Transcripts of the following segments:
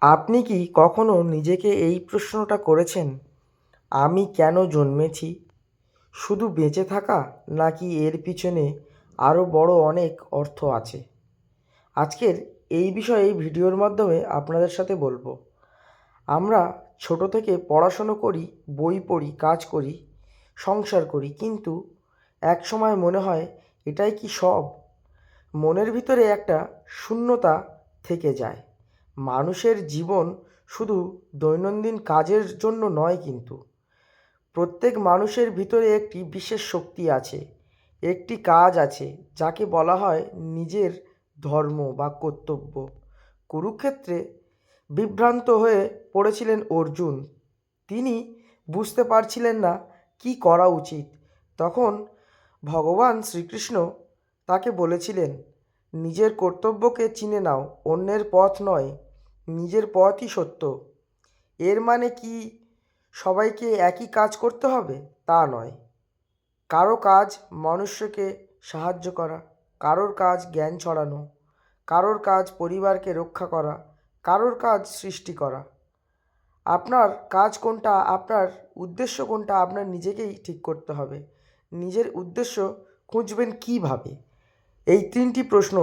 আপনি কি কখনো নিজেকে এই প্রশ্নটা করেছেন, আমি কেন জন্মেছি? শুধু বেঁচে থাকা, নাকি এর পিছনে আরও বড় অনেক অর্থ আছে? আজকের এই বিষয়ে এই ভিডিওর মাধ্যমে আপনাদের সাথে বলবো। আমরা ছোট থেকে পড়াশুনো করি, বই পড়ি, কাজ করি, সংসার করি, কিন্তু এক সময় মনে হয় এটাই কি সব? মনের ভিতরে একটা শূন্যতা থেকে যায়। মানুষের জীবন শুধু দৈনন্দিন কাজের জন্য নয়, কিন্তু প্রত্যেক মানুষের ভিতরে একটি বিশেষ শক্তি আছে, একটি কাজ আছে যাকে বলা হয় নিজের ধর্ম বা কর্তব্য। কুরুক্ষেত্রে বিভ্রান্ত হয়ে পড়েছিলেন অর্জুন। তিনি বুঝতে পারছিলেন না কি করা উচিত। তখন ভগবান শ্রীকৃষ্ণ তাকে বলেছিলেন, নিজের কর্তব্যকে চিনে নাও, অন্যের পথ নয়, নিজের পথই সত্য। এর মানে কি সবাইকে একই কাজ করতে হবে? তা নয়। কারো কাজ মানুষকে সাহায্য করা, কারোর কাজ জ্ঞান ছড়ানো, কারোর কাজ পরিবারকে রক্ষা করা, কারোর কাজ সৃষ্টি করা। আপনার কাজ কোনটা, আপনার উদ্দেশ্য কোনটা, আপনার নিজেকেই ঠিক করতে হবে। নিজের উদ্দেশ্য খুঁজবেন কীভাবে? এই তিনটি প্রশ্ন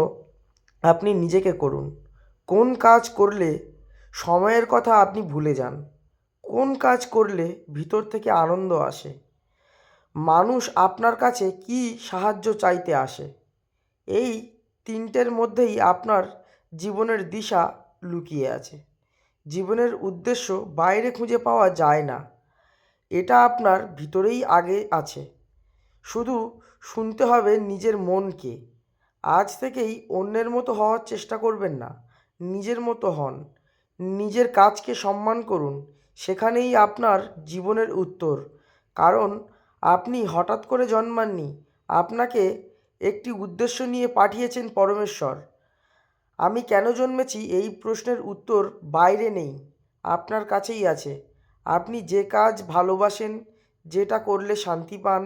আপনি নিজেকে করুন। কোন কাজ করলে সময়ের কথা আপনি ভুলে যান? কোন কাজ করলে ভিতর থেকে আনন্দ আসে? মানুষ আপনার কাছে কি সাহায্য চাইতে আসে? এই তিনটের মধ্যেই আপনার জীবনের দিশা লুকিয়ে আছে। জীবনের উদ্দেশ্য বাইরে খুঁজে পাওয়া যায় না, এটা আপনার ভিতরেই আগে আছে। শুধু শুনতে হবে নিজের মনকে। আজ থেকেই অন্যের মতো হওয়ার চেষ্টা করবেন না, নিজের মতো হন। নিজের কাজকে সম্মান করুন, সেখানেই আপনার জীবনের উত্তর। কারণ আপনি হঠাৎ করে জন্মাননি, আপনাকে একটি উদ্দেশ্য নিয়ে পাঠিয়েছেন পরমেশ্বর। আমি কেন জন্মেছি এই প্রশ্নের উত্তর বাইরে নেই, আপনার কাছেই আছে। আপনি যে কাজ ভালোবাসেন, যেটা করলে শান্তি পান,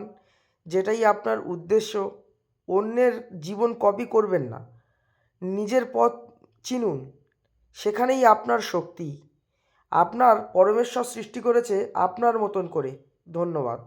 যেটাই আপনার উদ্দেশ্য, অন্যের জীবন কপি করবেন না, নিজের পথ চিনুন। সেখানেই আপনার শক্তি। আপনার পরমেশ্বর সৃষ্টি করেছে আপনার মতন করে। ধন্যবাদ।